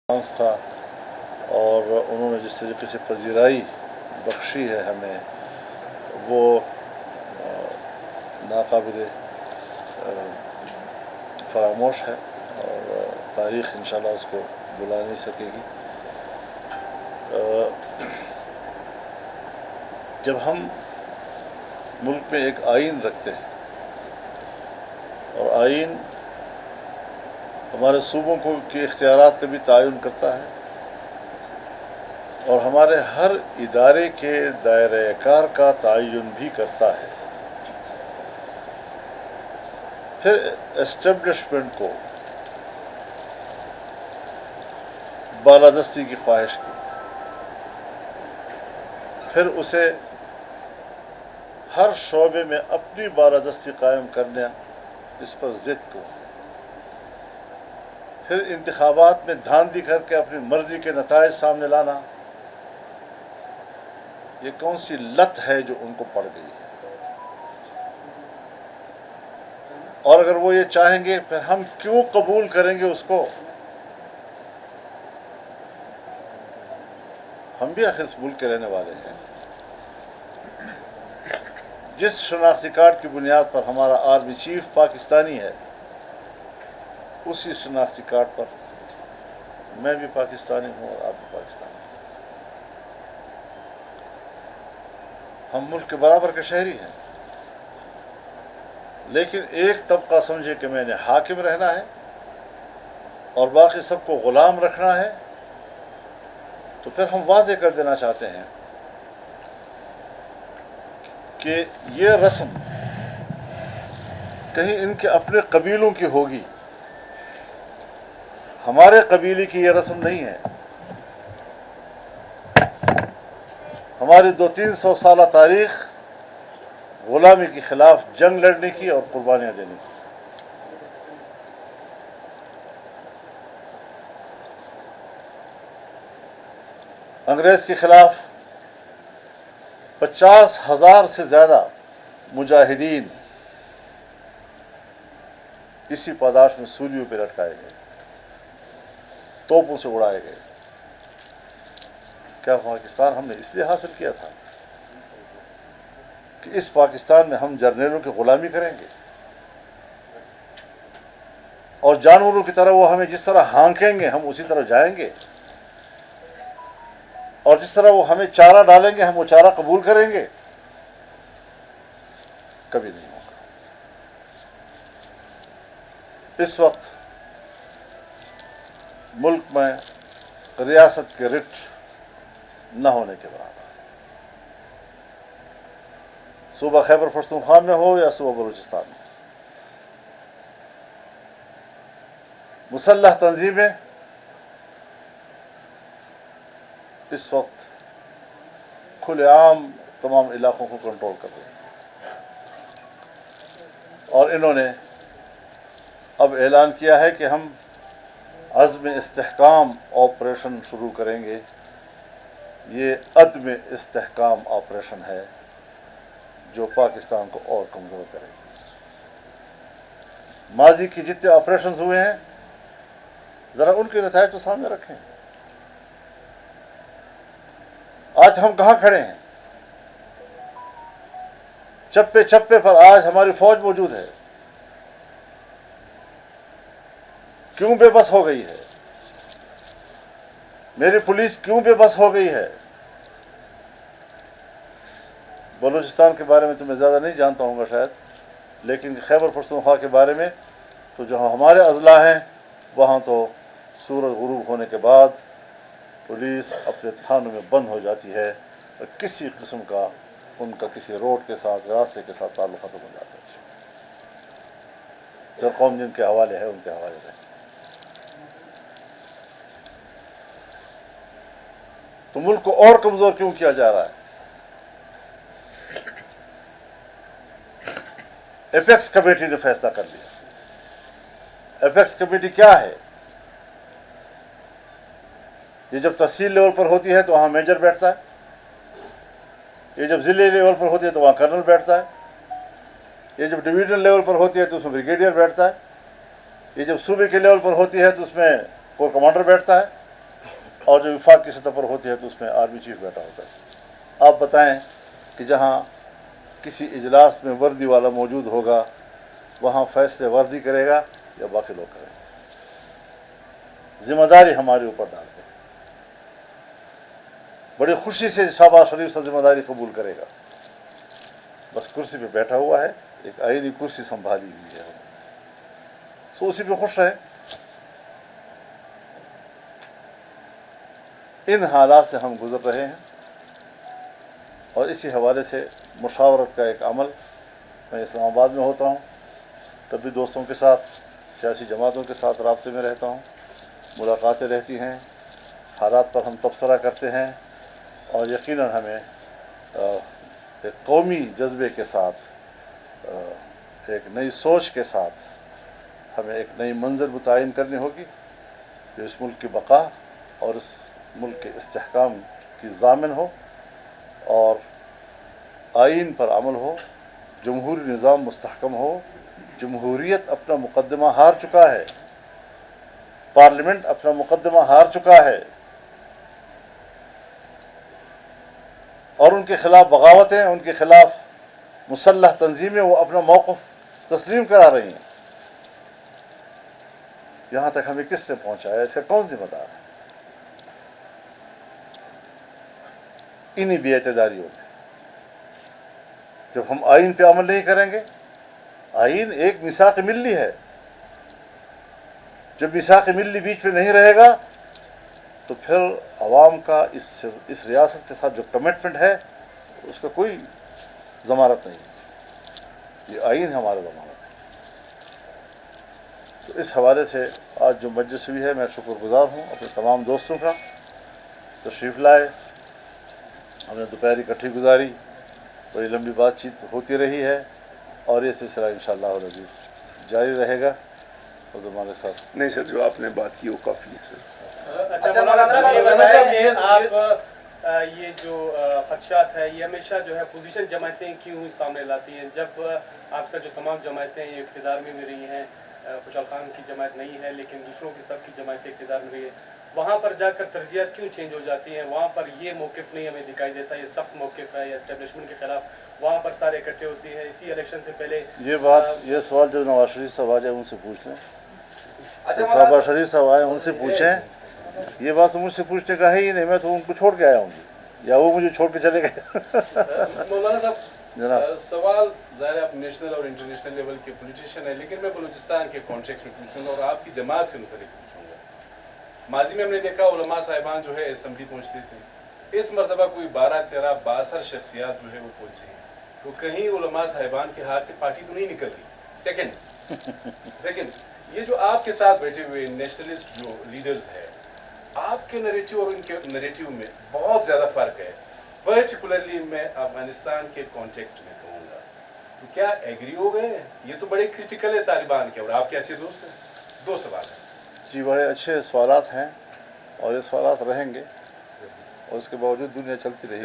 Chance تھا اور انہوں نے جس طریقے سے پذیرائی بخشی ہے ہمیں وہ ناقابل فراموش ہے اور تاریخ انشاءاللہ اس کو بلا نہیں سکے گی۔ جب ہم ملک میں ایک آئین رکھتے ہیں اور آئین ہمارے صوبوں کو کے اختیارات کا بھی تعین کرتا ہے اور ہمارے ہر ادارے کے دائرۂ کار کا تعین بھی کرتا ہے، پھر اسٹیبلشمنٹ کو بالادستی کی خواہش کی، پھر اسے ہر شعبے میں اپنی بالادستی قائم کرنے اس پر ضد کو، پھر انتخابات میں دھاندلی کر کے اپنی مرضی کے نتائج سامنے لانا، یہ کون سی لت ہے جو ان کو پڑ گئی ہے؟ اور اگر وہ یہ چاہیں گے پھر ہم کیوں قبول کریں گے اس کو؟ ہم بھی آخر اس ملک کے رہنے والے ہیں۔ جس شناختی کارڈ کی بنیاد پر ہمارا آرمی چیف پاکستانی ہے، اسی شناختی کارڈ پر میں بھی پاکستانی ہوں اور آپ بھی پاکستانی ہیں۔ ہم ملک کے برابر کے شہری ہیں، لیکن ایک طبقہ سمجھے کہ میں نے حاکم رہنا ہے اور باقی سب کو غلام رکھنا ہے، تو پھر ہم واضح کر دینا چاہتے ہیں کہ یہ رسم کہیں ان کے اپنے قبیلوں کی ہوگی، ہمارے قبیلے کی یہ رسم نہیں ہے۔ ہماری 200-300 سالہ تاریخ غلامی کے خلاف جنگ لڑنے کی اور قربانیاں دینے کی۔ انگریز کے خلاف 50,000 سے زیادہ مجاہدین اسی پاداش میں سولیوں پہ لٹکائے گئے، توپوں سے اڑائے گئے۔ کیا پاکستان ہم نے اس لیے حاصل کیا تھا کہ اس پاکستان میں ہم جرنیلوں کی غلامی کریں گے اور جانوروں کی طرح وہ ہمیں جس طرح ہانکیں گے ہم اسی طرح جائیں گے، اور جس طرح وہ ہمیں چارہ ڈالیں گے ہم وہ چارہ قبول کریں گے؟ کبھی نہیں ہوگا۔ اس وقت ملک میں ریاست کے رٹ نہ ہونے کے برابر، صوبہ خیبر پختونخوا میں ہو یا صوبہ بلوچستان میں، مسلح تنظیمیں اس وقت کھلے عام تمام علاقوں کو کنٹرول کر رہی ہیں، اور انہوں نے اب اعلان کیا ہے کہ ہم عزم استحکام آپریشن شروع کریں گے۔ یہ عدم استحکام آپریشن ہے جو پاکستان کو اور کمزور کرے گی۔ ماضی کے جتنے آپریشنز ہوئے ہیں ذرا ان کے نتائج تو سامنے رکھیں۔ آج ہم کہاں کھڑے ہیں؟ چپے چپے پر آج ہماری فوج موجود ہے۔ کیوں بے بس ہو گئی ہے؟ میری پولیس کیوں بے بس ہو گئی ہے؟ بلوچستان کے بارے میں تو میں زیادہ نہیں جانتا ہوں گا شاید، لیکن خیبر پختونخوا کے بارے میں تو جو ہمارے اضلاع ہیں وہاں تو سورج غروب ہونے کے بعد پولیس اپنے تھانوں میں بند ہو جاتی ہے اور کسی قسم کا ان کا کسی روڈ کے ساتھ راستے کے ساتھ تعلق ختم ہو جاتا ہے۔ جو قوم جن کے حوالے ہے ان کے حوالے رہے۔ تو ملک کو اور کمزور کیوں کیا جا رہا ہے؟ ایپیکس کمیٹی نے فیصلہ کر لیا۔ ایپیکس کمیٹی کیا ہے؟ یہ جب تحصیل لیول پر ہوتی ہے تو وہاں میجر بیٹھتا ہے، یہ جب ضلع لیول پر ہوتی ہے تو وہاں کرنل بیٹھتا ہے، یہ جب ڈویژنل لیول پر ہوتی ہے تو اس میں بریگیڈیئر بیٹھتا ہے، یہ جب صوبے کے لیول پر ہوتی ہے تو اس میں کور کمانڈر بیٹھتا ہے، اور جو وفاق کی سطح پر ہوتی ہے تو اس میں آرمی چیف بیٹھا ہوتا ہے۔ آپ بتائیں کہ جہاں کسی اجلاس میں وردی والا موجود ہوگا وہاں فیصلے وردی کرے گا یا باقی لوگ کریں گے؟ ذمہ داری ہمارے اوپر ڈال دیں، بڑی خوشی سے شہباز شریف سے ذمہ داری قبول کرے گا، بس کرسی پہ بیٹھا ہوا ہے، ایک آئینی کرسی سنبھالی ہوئی ہے، سو اسی پہ خوش رہیں۔ ان حالات سے ہم گزر رہے ہیں، اور اسی حوالے سے مشاورت کا ایک عمل، میں اسلام آباد میں ہوتا ہوں، تب بھی دوستوں کے ساتھ، سیاسی جماعتوں کے ساتھ رابطے میں رہتا ہوں، ملاقاتیں رہتی ہیں، حالات پر ہم تبصرہ کرتے ہیں، اور یقیناً ہمیں ایک قومی جذبے کے ساتھ، ایک نئی سوچ کے ساتھ ہمیں ایک نئی منزل متعین کرنی ہوگی جو اس ملک کی بقا اور اس ملک کے استحکام کی ضامن ہو، اور آئین پر عمل ہو، جمہوری نظام مستحکم ہو۔ جمہوریت اپنا مقدمہ ہار چکا ہے، پارلیمنٹ اپنا مقدمہ ہار چکا ہے، اور ان کے خلاف بغاوتیں، ان کے خلاف مسلح تنظیمیں وہ اپنا موقف تسلیم کرا رہی ہیں۔ یہاں تک ہمیں کس نے پہنچایا؟ اس کا کون ذمہ دار ہے؟ انہی بے اعتداریوں میں جب ہم آئین پہ عمل نہیں کریں گے، آئین ایک میثاق ملی ہے، جب میثاق ملی بیچ میں نہیں رہے گا تو پھر عوام کا اس ریاست کے ساتھ جو کمٹمنٹ ہے اس کا کوئی ضمانت نہیں ہے۔ یہ آئین ہمارا ضمانت ہے۔ تو اس حوالے سے آج جو مجلس ہوئی ہے، میں شکر گزار ہوں اپنے تمام دوستوں کا، تشریف لائے، ہم نے دوپہر اکٹھی گزاری، بڑی لمبی بات چیت ہوتی رہی ہے، اور یہ سلسلہ انشاءاللہ العزیز جاری رہے گا۔ اور ہمارے ساتھ نہیں سر، جو آپ نے بات کی وہ کافی ہے سر۔ اچھا مولانا صاحب، یہ بتائیں کہ آپ یہ جو خدشات ہے یہ ہمیشہ جو ہے پوزیشن جماعتیں کیوں سامنے لاتی ہیں، جب آپ سے جو تمام جماعتیں یہ اقتدار میں بھی رہی ہیں، خوشحال خان کی جماعت نہیں ہے لیکن دوسروں کی سب کی جماعتیں اقتدار میں رہی ہے، وہاں پر جا کر ترجیحات کیوں چینج ہو جاتی ہیں؟ وہاں پر یہ موقف نہیں ہمیں دکھائی دیتا، یہ سخت موقف ہے یا اسٹیبلشمنٹ کے خلاف، وہاں پر سارے اکٹھے ہوتی ہیں۔ اسی الیکشن سے پہلے یہ سوال جو نواز شریف صاحب آ جائے ان سے پوچھ لیں، شہباز شریف صاحب آئے ان سے پوچھیں۔ یہ بات تو مجھ سے پوچھنے کا ہے ہی نہیں، میں تو ان کو چھوڑ کے آیا ہوں یا وہ مجھے چھوڑ کے چلے گئے۔ مولانا صاحب، جناب سوال ظاہر آپ نیشنل اور انٹرنیشنل لیول کے پولیٹیشین ہیں، لیکن میں بلوچستان کے کانٹیکس میں پوچھوں گا اور آپ کی جماعت سے متعلق پوچھوں گا۔ ماضی میں ہم نے دیکھا علماء صاحبان جو ہے اسمبلی پہنچتے تھے، اس مرتبہ کوئی 12-13 62 شخصیات جو ہے وہ پہنچے ہیں، تو کہیں علماء صاحبان کے ہاتھ سے پارٹی تو نہیں نکل رہی؟ سیکنڈ یہ جو آپ کے ساتھ بیٹھے ہوئے نیشنلسٹ جو لیڈرز ہیں، آپ کے نریٹیو اور ان کے نریٹیو میں بہت زیادہ فرق ہے، پرٹیکولرلی میں افغانستان کے کانٹیکسٹ میں کہوں گا، تو کیا ایگری ہو گئے ہیں؟ یہ تو بڑے کرٹیکل ہے طالبان کے، اور آپ کے اچھے دوست ہیں۔ 2 سوال ہیں جی، بڑے اچھے سوالات ہیں اور یہ سوالات رہیں گے، اور اس کے باوجود دنیا چلتی رہے گی۔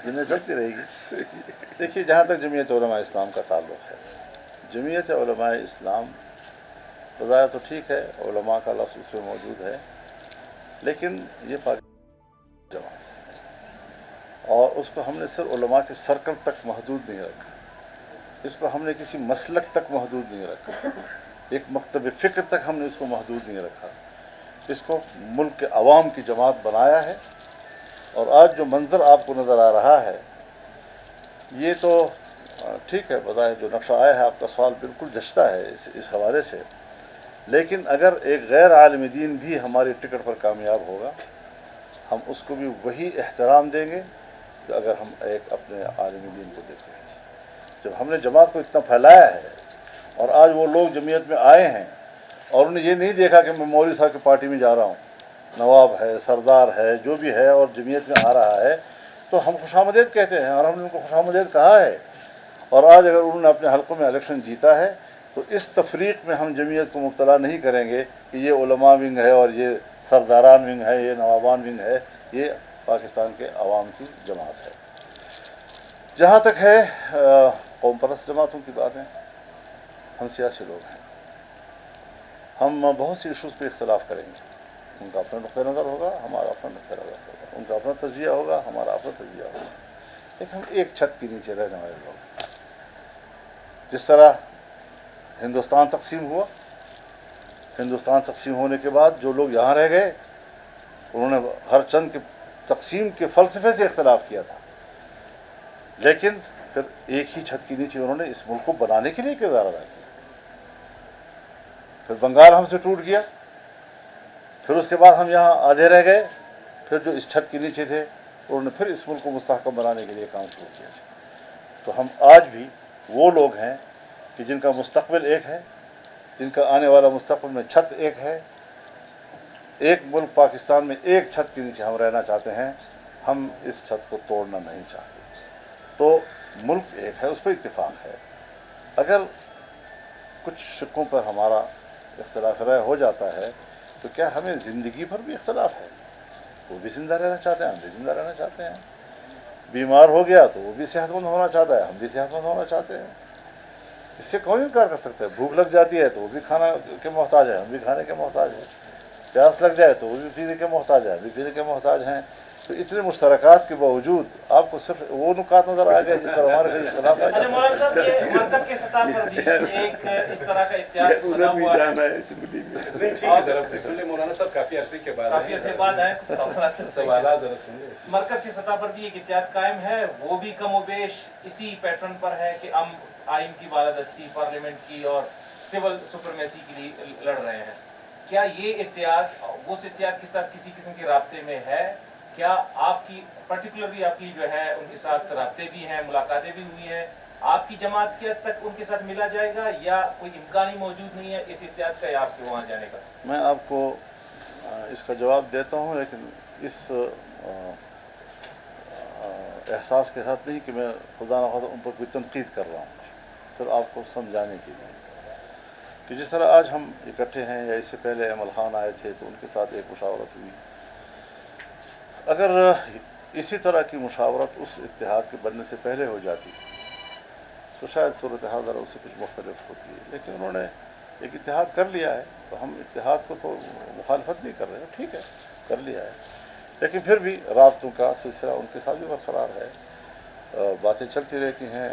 دنیا چلتی رہے گی۔ دیکھیے، جہاں تک جمعیت علماء اسلام کا تعلق ہے، جمعیت علماء اسلام بظاہر تو ٹھیک ہے، علماء کا لفظ اس میں موجود ہے، لیکن یہ پاکستان جماعت ہے، اور اس کو ہم نے صرف علماء کے سرکل تک محدود نہیں رکھا، اس کو ہم نے کسی مسلک تک محدود نہیں رکھا، ایک مکتب فکر تک ہم نے اس کو محدود نہیں رکھا، اس کو ملک کے عوام کی جماعت بنایا ہے۔ اور آج جو منظر آپ کو نظر آ رہا ہے یہ تو ٹھیک ہے، بظاہر جو نقشہ آیا ہے، آپ کا سوال بالکل جچتا ہے اس حوالے سے، لیکن اگر ایک غیر عالم دین بھی ہماری ٹکٹ پر کامیاب ہوگا، ہم اس کو بھی وہی احترام دیں گے جو اگر ہم ایک اپنے عالم دین کو دیتے ہیں۔ جب ہم نے جماعت کو اتنا پھیلایا ہے اور آج وہ لوگ جمعیت میں آئے ہیں اور انہیں یہ نہیں دیکھا کہ میں مولوی صاحب کی پارٹی میں جا رہا ہوں، نواب ہے، سردار ہے، جو بھی ہے اور جمعیت میں آ رہا ہے، تو ہم خوش آمدید کہتے ہیں اور ہم نے ان کو خوش آمدید کہا ہے۔ اور آج اگر انہوں نے اپنے حلقوں میں الیکشن جیتا ہے تو اس تفریق میں ہم جمعیت کو مبتلا نہیں کریں گے کہ یہ علماء ونگ ہے اور یہ سرداران ونگ ہے، یہ نوابان ونگ ہے، یہ پاکستان کے عوام کی جماعت ہے۔ جہاں تک ہے قوم پرست جماعتوں کی باتیں، ہم سیاسی لوگ ہیں، ہم بہت سی ایشوز پہ اختلاف کریں گے، उनका अपना नुक़्ता नज़र होगा, हमारा अपना नुक़्ता नज़र होगा, उनका अपना तजिया होगा, हमारा अपना तजिया होगा, लेकिन हम एक छत के नीचे रहने वाले लोग। जिस तरह हिंदुस्तान तकसीम हुआ, हिंदुस्तान तकसीम होने के बाद जो लोग यहाँ रह गए उन्होंने हर चंद के तकसीम के फ़लसफ़े से इख्तलाफ किया था, लेकिन फिर एक ही छत के नीचे उन्होंने इस मुल्क को बनाने के लिए किरदार अदा किया। फिर बंगाल हमसे टूट गया, फिर उसके बाद हम यहाँ आधे रह गए, फिर जो इस छत के नीचे थे उन्होंने फिर इस मुल्क को मुस्तहकम बनाने के लिए काम शुरू किया। तो हम आज भी वो लोग हैं कि जिनका मुस्तक़बिल एक है, जिनका आने वाला मुस्तक़बिल में छत एक है। एक मुल्क पाकिस्तान में एक छत के नीचे हम रहना चाहते हैं, हम इस छत को तोड़ना नहीं चाहते। तो मुल्क एक है, उस पर इत्तेफाक है। अगर कुछ शिक्कों पर हमारा इख्तिलाफ राय हो जाता है तो क्या हमें ज़िंदगी पर भी इख्तिलाफ है? वो भी ज़िंदा रहना चाहते हैं, हम भी ज़िंदा रहना चाहते हैं। बीमार हो गया तो वो भी सेहतमंद होना चाहता है, हम भी सेहतमंद होना चाहते हैं। इससे कौन इनकार कर सकता है? भूख लग जाती है तो वो भी खाना के मोहताज है, हम भी खाने के मोहताज हैं। प्यास लग जाए तो वो भी पीने के मोहताज है, हम भी पीने के मोहताज हैं। तो इतने मुश्तरकात के बावजूद आपको सिर्फ वो नुकात नज़र आ गया जिस पर हमारे कहीं इख्तिलाफ आ अच्छा मौलाना साहब, ये मनसब के सतह पर भी एक इस तरह का इत्तेहाद बना उधर भी हुआ है। जाना है इसलिए नहीं, ठीक है, जरा सुन मौलाना साहब, काफी अरसे के बाद काफी अर्से बाद आए, कुछ सवाल जरा सुन ले। मरकज की सतह पर भी एक इत्तेहाद कायम है, वो भी कमोबेश इसी पैटर्न पर है कि हम आइन की बालादस्ती, पार्लियामेंट की और सिविल सुपरमेसी के लिए लड़ रहे हैं। क्या ये इत्तेहाद उस इत्तेहाद के साथ किसी किस्म के राब्ते में है? क्या आपकी पर्टिकुलरली आपकी जो है उनके साथ राब्ते भी हैं, मुलाकातें भी हुई हैं? आपकी जमात के हद तक उनके साथ मिला जाएगा या कोई इम्कान ही मौजूद नहीं है इस इत्तेहाद का या आपके वहाँ जाने का? मैं आपको इसका जवाब देता हूँ, लेकिन इस एहसास के साथ नहीं कि मैं खुदा न खास्ता उन पर कोई तनकीद कर रहा हूँ, सिर्फ आपको समझाने के लिए कि जिस तरह आज हम इकट्ठे हैं या इससे पहले अमल खान आए थे तो उनके साथ एक मुशावरत हुई। अगर इसी तरह की मुशावरत उस इत्तेहाद के बनने से पहले हो जाती तो शायद सूरत हाल ज़रा उससे कुछ मुख्तलिफ होती है, लेकिन उन्होंने एक इत्तेहाद कर लिया है तो हम इत्तेहाद को तो मुखालफत नहीं कर रहे हैं, ठीक है कर लिया है, लेकिन फिर भी राब्तों का सिलसिला उनके साथ भी बरकरार है। बातें चलती रहती हैं,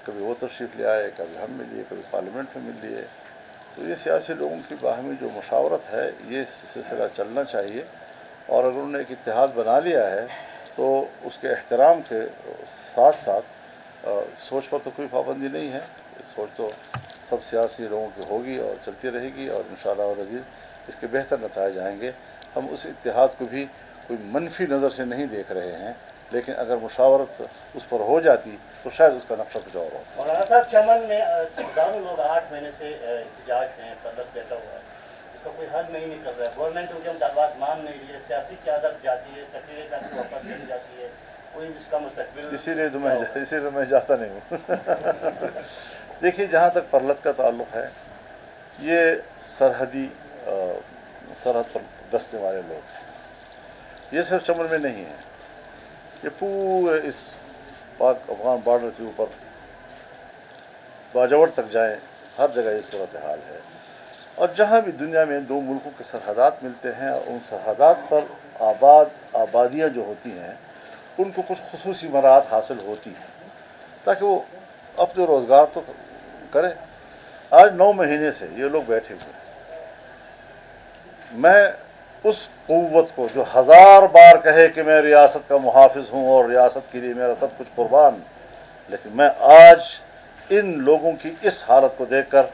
कभी वो तशरीफ़ ले आए, कभी हम मिलिए, कभी पार्लियामेंट में मिल लिए। तो ये सियासी लोगों की बाहमी जो मुशावरत है ये सिलसिला चलना चाहिए, और अगर उन्होंने एक इत्तेहाद बना लिया है तो उसके एहतराम के साथ साथ सोच पर तो कोई पाबंदी नहीं है। सोच तो सब सियासी लोगों की होगी और चलती रहेगी, और इंशाअल्लाह और अज़ीज़ इसके बेहतर नताइज आएंगे। हम उस इत्तेहाद को भी कोई मनफी नज़र से नहीं देख रहे हैं, लेकिन अगर मुशावरत उस पर हो जाती तो शायद उसका नक्शा कुछ और होता। मौलाना साहब, चमन में हज़ारों लोग 8 महीने से एहतजाज में तलब बैठा हुआ है, इसका कोई हल नहीं निकल रहा है। गवर्नमेंट उनके मुतालबात मान नहीं रही है, सियासी क़यादत जाती है, तकरीरें करके वापस चली जाती है, कोई इसका मुस्तक़बिल। इसीलिए तो मैं जाता नहीं हूँ। देखिए, जहाँ तक परलत का ताल्लुक़ है, ये सरहद पर बसने वाले लोग, ये सिर्फ चमन में नहीं है, ये पूरे इस पाक अफगान बॉर्डर के ऊपर बाजवड़ तक जाएं, हर जगह ये सूरत हाल है। और जहाँ भी दुनिया में दो मुल्कों के सरहदात मिलते हैं, उन सरहदात पर आबादियाँ जो होती हैं उनको कुछ खुसूसी मराहत हासिल होती हैं ताकि वो अपने रोज़गार तो करें। आज 9 महीने से ये लोग बैठे हुए हैं। मैं उस क़ुव्वत को जो 1000 बार कहे कि मैं रियासत का मुहाफ़िज़ हूँ और रियासत के लिए मेरा सब कुछ कुर्बान, लेकिन मैं आज इन लोगों की इस हालत को देखकर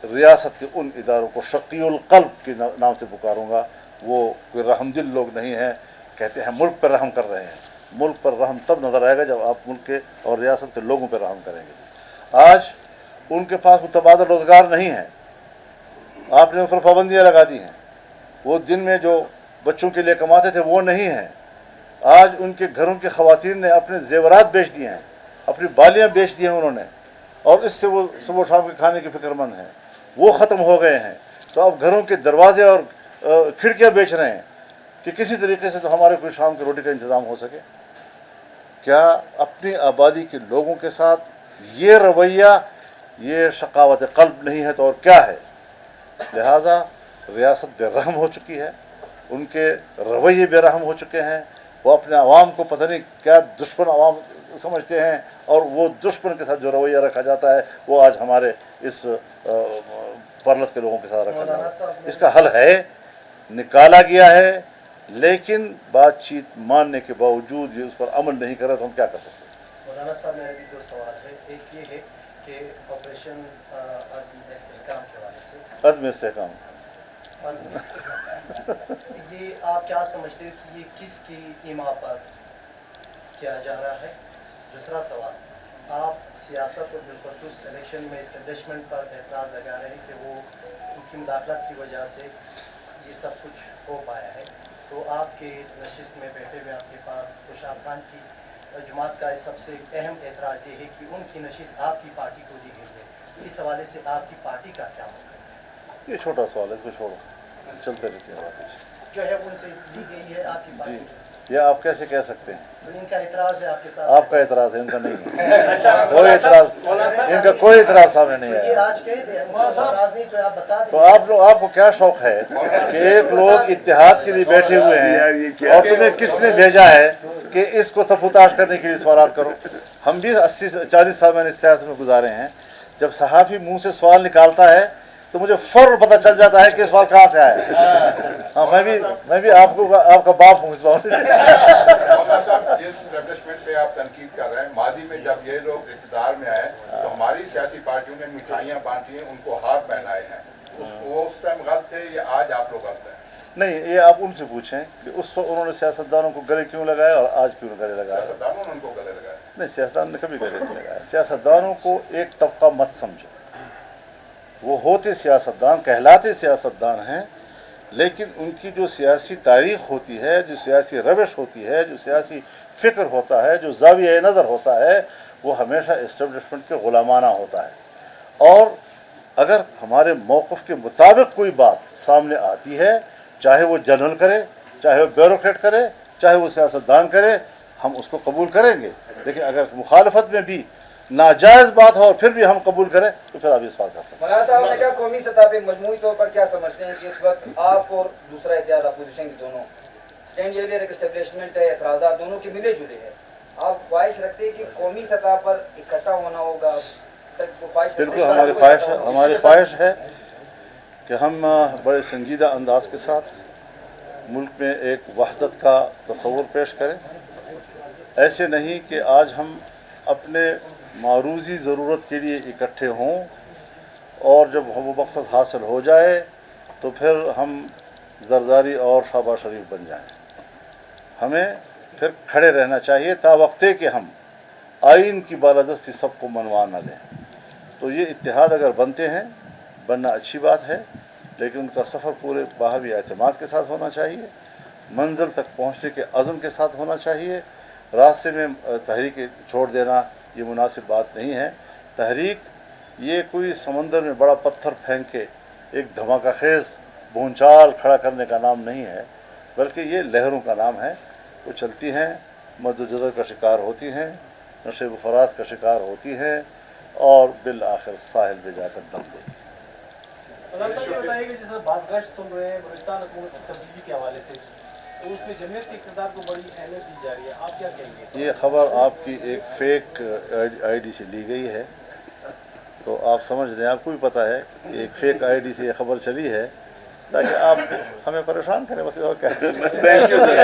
रियासत के उन इदारों को शक़ीउल क़ल्ब के नाम से पुकारूँगा। वो कोई रहमदिल लोग नहीं हैं, कहते हैं मुल्क पर रहम कर रहे हैं। मुल्क पर रहम तब नज़र आएगा जब आप मुल्क के और रियासत के लोगों पर रहम करेंगे। आज उनके पास मुतबादल रोज़गार नहीं है, आपने उन पर पाबंदियाँ लगा दी हैं। वो दिन में जो बच्चों के लिए कमाते थे वो नहीं हैं। आज उनके घरों की ख़वातीन ने अपने ज़ेवरात बेच दिए हैं, अपनी बालियाँ बेच दी हैं उन्होंने, और इससे वो सुबह शाम के खाने की फ़िक्रमंद हैं, वो ख़त्म हो गए हैं। तो अब घरों के दरवाजे और खिड़कियाँ बेच रहे हैं कि किसी तरीके से तो हमारे कोई शाम की रोटी का इंतज़ाम हो सके। क्या अपनी आबादी के लोगों के साथ ये रवैया, ये शकावत क़ल्ब नहीं है तो और क्या है? लिहाजा रियासत बेरहम हो चुकी है, उनके रवैये बेरहम हो चुके हैं, वो अपने अवाम को पता नहीं क्या दुश्मन अवाम समझते हैं, और वो दुश्मन के साथ जो रवैया रखा जाता है वो आज हमारे इस परलत के लोगों के साथ रखा जाता है। इसका हल है, निकाला गया है, लेकिन बातचीत मानने के बावजूद ये उस पर अमल नहीं करे तो हम क्या कर सकते हैं। मौलाना साहब, मेरे भी दो सवाल है। एक ये है कि ऑपरेशन इस्तेहकाम के हवाले से अदम इस्तेहकाम ये आप क्या समझते हो कि ये किसकी ईमा पर किया जा रहा है? दूसरा सवाल, आप सियासत और बिलखसूस इलेक्शन में इस्टेब्लिशमेंट पर एतराज़ लगा रहे हैं कि वो उनकी मुदाखलत की वजह से ये सब कुछ हो पाया है, तो आपके नशिस्त में बैठे हुए आपके पास खुशाब खान की जमात का सबसे अहम एतराज़ ये है कि उनकी नशिस्त आपकी पार्टी को दी गई है। इस हवाले से आपकी पार्टी का क्या मौक़िफ़ है? ये छोटा सवाल है, इसको छोड़ो, चलते रहते हैं बातें जो है उनसे ली गई है आपकी पार्टी जी। को, ये आप कैसे कह सकते हैं? इनका एतराज़ है आपके साथ। आपका एतराज़ है, इनका नहीं है। कोई एतराज़, इनका कोई एतराज़ सामने नहीं ये आया। आज कह दें एतराज़ नहीं तो आप बता दें। तो आपको क्या शौक है कि एक लोग इत्तेहाद के लिए बैठे हुए हैं और तुम्हें किसने भेजा है कि इसको तफुताश करने के लिए सवाल करो? हम भी 80-40 साल मैंने सियासत में गुजारे हैं। जब सहाफ़ी मुंह से सवाल निकालता है तो मुझे फौरन पता चल जाता है कि सवाल कहाँ से आया है। हाँ, मैं भी आपका बाप हूँ इस बात में। मौलाना साहब, जिस एस्टेब्लिशमेंट पे आप तनकीद कर रहे हैं, माजी में जब ये लोग इक़्तिदार में आए तो हमारी सियासी पार्टियों ने मिठाइयाँ बांटी हैं, उनको हाथ पहनाए हैं, वो उस टाइम गलत थे या आज आप लोग गलत हैं? नहीं, ये आप उनसे पूछें कि उस वक्त उन्होंने सियासतदानों को गले क्यों लगाया और आज क्यों गले लगाया। सियासतदानों ने उनको गले लगाया? नहीं, सियासतदान ने कभी गले नहीं लगाया। सियासतदानों को एक तबका मत समझो, वो होते सियासतदान, कहलाते सियासतदान हैं, लेकिन उनकी जो सियासी तारीख़ होती है, जो सियासी रविश होती है, जो सियासी फ़िक्र होता है, जो ज़ाविया नज़र होता है, वो हमेशा इस्टेब्लिशमेंट के ग़ुलामाना होता है। और अगर हमारे मौक़िफ़ के मुताबिक कोई बात सामने आती है, चाहे वो जनरल करे, चाहे वो ब्यूरोक्रेट करे, चाहे वो सियासतदान करे, हम उसको कबूल करेंगे। लेकिन अगर मुखालफत में भी नाजायज़ बात हो और फिर भी हम कबूल करें तो फिर आप इस बात कर सकते हैं। मौलाना साहब ने कहा कौमी सतह पे मजमूई तौर पर क्या समझते हैं कि इस वक्त आप और दूसरा इत्तेहाद अपोजिशन की दोनों स्टैंड ये ले रहे इस्टेब्लिशमेंट है, एतराज़ात दोनों के मिले जुले हैं, आप ख्वाहिश रखते हैं कि कौमी सतह पर इकट्ठा होना होगा? बिल्कुल, हमारी ख्वाहिश है कि हम बड़े संजीदा अंदाज के साथ मुल्क में एक वहदत का तस्वुर पेश करें। ऐसे नहीं कि आज हम अपने मारूज़ी ज़रूरत के लिए इकट्ठे हों और जब वो मकसद हासिल हो जाए तो फिर हम ज़रदारी और शाबाश शरीफ बन जाएं। हमें फिर खड़े रहना चाहिए तावक्ते कि हम आइन की बालादस्ती सबको मनवा न लें। तो ये इत्तेहाद अगर बनते हैं, बनना अच्छी बात है, लेकिन उनका सफ़र पूरे बाहवी एतमाद के साथ होना चाहिए, मंजिल तक पहुँचने के अज़म के साथ होना चाहिए। रास्ते में तहरीक छोड़ देना ये मुनासिब बात नहीं है। तहरीक ये कोई समंदर में बड़ा पत्थर फेंक के एक धमाका खेज़ भूचाल खड़ा करने का नाम नहीं है, बल्कि ये लहरों का नाम है। वो चलती हैं, मद्दोजज़र का शिकार होती हैं, नशेब फराज का शिकार होती हैं और बिल आखिर साहिल पे जाकर दम देती हैं। बताइए कि जैसे बात सुन रहे हैं बलूचिस्तान हुकूमत की तब्दीली के हवाले से, तो उसमें जमीयत के इक़्तिदार को बड़ी अहमियत दी जा रही है, आप क्या कहेंगे? ये खबर आपकी एक फेक आईडी से ली गई है, तो आप समझ लें, आपको भी पता है कि एक फेक आईडी से ये खबर चली है ताकि आप हमें परेशान करें, बस और क्या। Thank you sir.